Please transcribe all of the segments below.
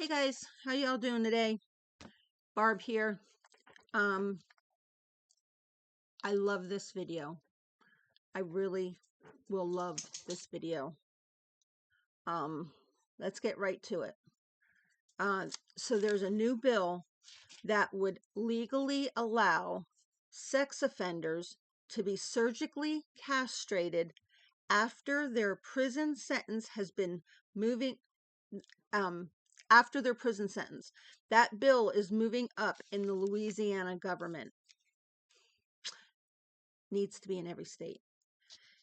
Hey guys, how y'all doing today? Barb here. I love this video. I really will love this video. Let's get right to it. So there's a new bill that would legally allow sex offenders to be surgically castrated after their prison sentence has been moving after their prison sentence. That bill is moving up in the Louisiana government. Needs to be in every state.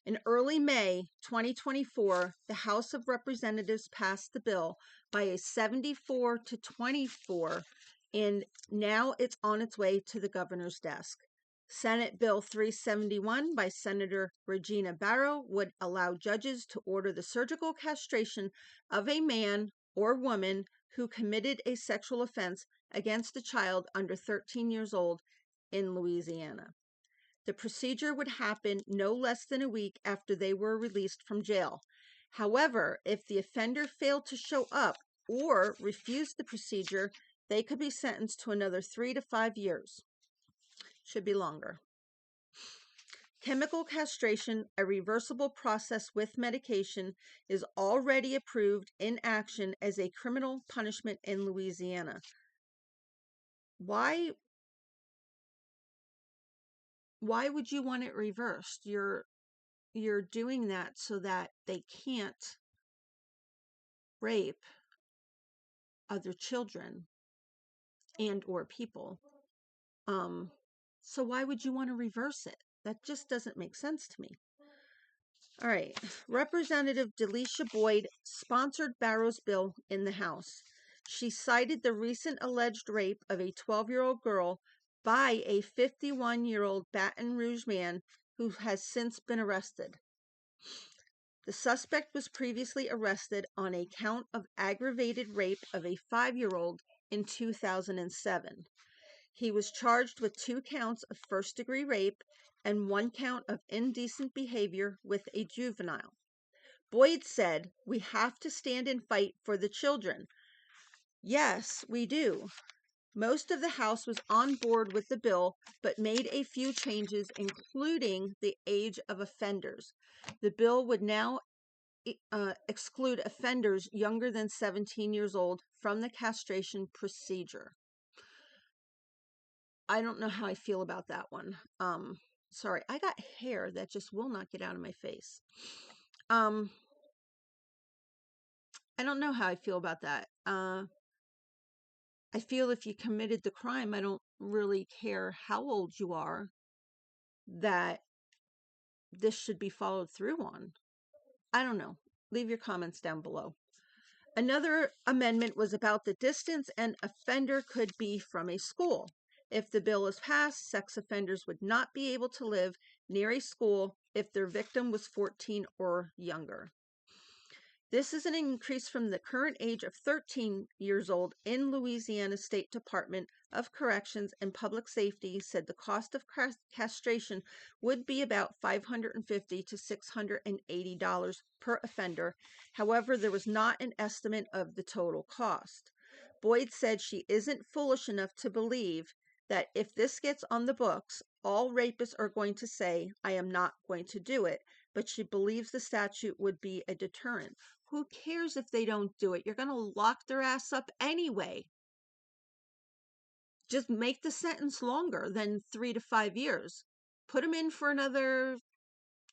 In early May 2024, the House of Representatives passed the bill by a 74-24, and now it's on its way to the governor's desk. Senate Bill 371 by Senator Regina Barrow would allow judges to order the surgical castration of a man or woman who committed a sexual offense against a child under 13 years old in Louisiana. The procedure would happen no less than a week after they were released from jail. However, if the offender failed to show up or refused the procedure, they could be sentenced to another 3 to 5 years. Should be longer. Chemical castration, a reversible process with medication, is already approved in action as a criminal punishment in Louisiana. Why would you want it reversed? You're doing that so that they can't rape other children and or people. So why would you want to reverse it? That just doesn't make sense to me. All right. Representative Delisha Boyd sponsored Barrow's bill in the House. She cited the recent alleged rape of a 12-year-old girl by a 51-year-old Baton Rouge man who has since been arrested. The suspect was previously arrested on a count of aggravated rape of a 5-year-old in 2007. He was charged with 2 counts of first-degree rape and 1 count of indecent behavior with a juvenile. Boyd said, "We have to stand and fight for the children." Yes, we do. Most of the House was on board with the bill, but made a few changes, including the age of offenders. The bill would now exclude offenders younger than 17 years old from the castration procedure. I don't know how I feel about that one. Sorry, I got hair that just will not get out of my face. I don't know how I feel about that. I feel if you committed the crime, I don't really care how old you are, that this should be followed through on. I don't know. Leave your comments down below. Another amendment was about the distance an offender could be from a school. If the bill is passed, sex offenders would not be able to live near a school if their victim was 14 or younger. This is an increase from the current age of 13 years old. In Louisiana State Department of Corrections and Public Safety said the cost of castration would be about $550 to $680 per offender. However, there was not an estimate of the total cost. Boyd said she isn't foolish enough to believe that if this gets on the books, all rapists are going to say, "I am not going to do it," but she believes the statute would be a deterrent. Who cares if they don't do it? You're going to lock their ass up anyway. Just make the sentence longer than 3 to 5 years. Put them in for another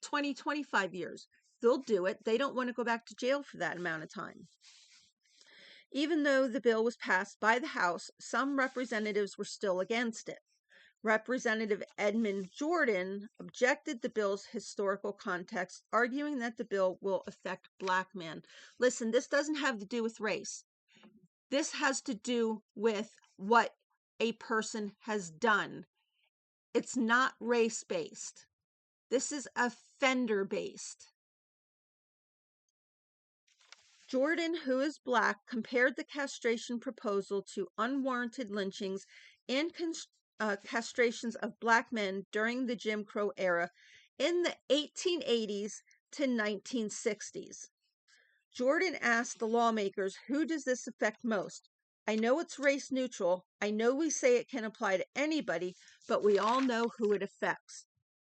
20, 25 years. They'll do it. They don't want to go back to jail for that amount of time. Even though the bill was passed by the House, some representatives were still against it. Representative Edmund Jordan objected the bill's historical context, arguing that the bill will affect black men. Listen, this doesn't have to do with race. This has to do with what a person has done. It's not race-based. This is offender-based. Jordan, who is black, compared the castration proposal to unwarranted lynchings and castrations of black men during the Jim Crow era in the 1880s to 1960s. Jordan asked the lawmakers, who does this affect most? I know it's race neutral. I know we say it can apply to anybody, but we all know who it affects.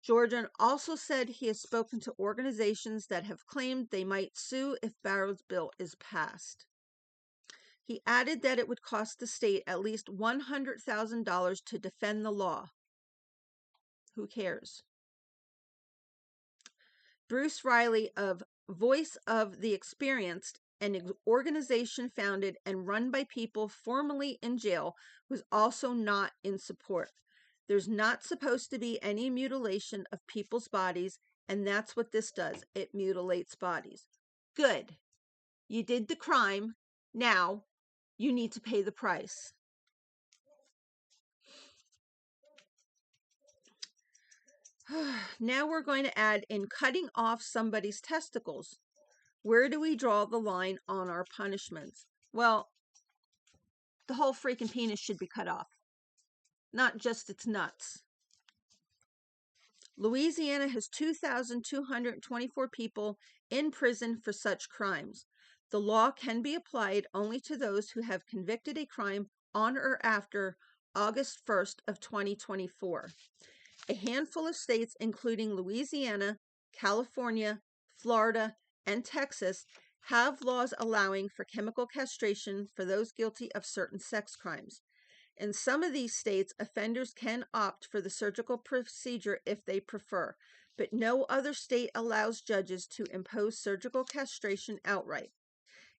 Jordan also said he has spoken to organizations that have claimed they might sue if Barrow's bill is passed. He added that it would cost the state at least $100,000 to defend the law. Who cares? Bruce Riley of Voice of the Experienced, an organization founded and run by people formerly in jail, was also not in support. There's not supposed to be any mutilation of people's bodies, and that's what this does. It mutilates bodies. Good. You did the crime. Now you need to pay the price. Now we're going to add in cutting off somebody's testicles. Where do we draw the line on our punishments? Well, the whole freaking penis should be cut off, not just its nuts. Louisiana has 2,224 people in prison for such crimes. The law can be applied only to those who have convicted a crime on or after August 1st of 2024. A handful of states, including Louisiana, California, Florida, and Texas, have laws allowing for chemical castration for those guilty of certain sex crimes. In some of these states, offenders can opt for the surgical procedure if they prefer, but no other state allows judges to impose surgical castration outright.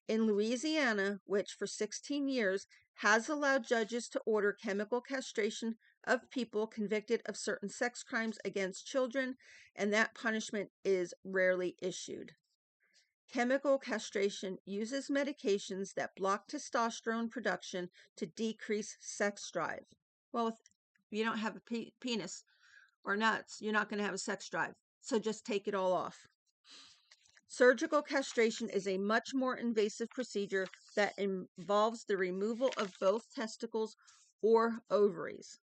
In Louisiana, which for 16 years has allowed judges to order chemical castration of people convicted of certain sex crimes against children, and that punishment is rarely issued. Chemical castration uses medications that block testosterone production to decrease sex drive. Well, if you don't have a penis or nuts, you're not going to have a sex drive. So just take it all off. Surgical castration is a much more invasive procedure that involves the removal of both testicles or ovaries.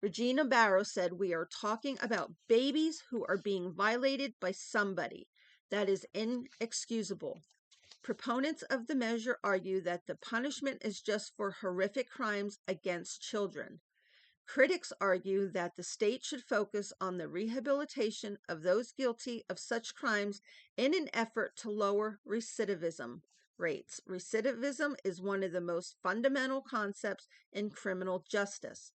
Regina Barrow said, "We are talking about babies who are being violated by somebody. That is inexcusable." Proponents of the measure argue that the punishment is just for horrific crimes against children. Critics argue that the state should focus on the rehabilitation of those guilty of such crimes in an effort to lower recidivism rates. Recidivism is one of the most fundamental concepts in criminal justice.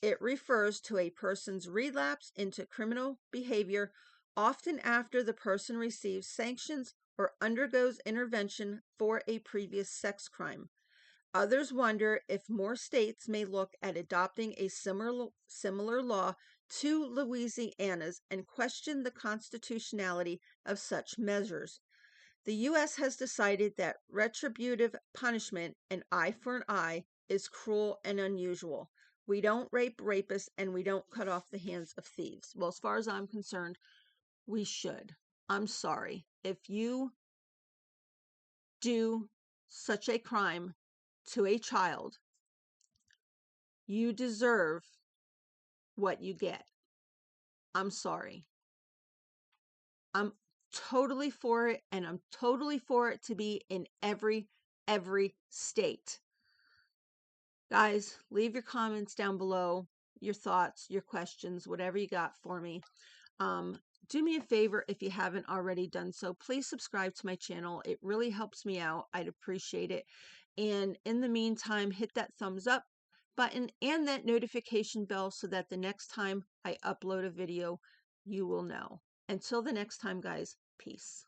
It refers to a person's relapse into criminal behavior, often after the person receives sanctions or undergoes intervention for a previous sex crime. Others wonder if more states may look at adopting a similar law to Louisiana's and question the constitutionality of such measures. The U.S. has decided that retributive punishment, an eye for an eye, is cruel and unusual. We don't rape rapists, and we don't cut off the hands of thieves. Well, as far as I'm concerned, we should. I'm sorry. If you do such a crime to a child, you deserve what you get. I'm sorry. I'm totally for it, and I'm totally for it to be in every state. Guys, leave your comments down below, your thoughts, your questions, whatever you got for me. Do me a favor, if you haven't already done so, please subscribe to my channel. It really helps me out. I'd appreciate it. And in the meantime, hit that thumbs up button and that notification bell so that the next time I upload a video, you will know. Until the next time, guys, peace.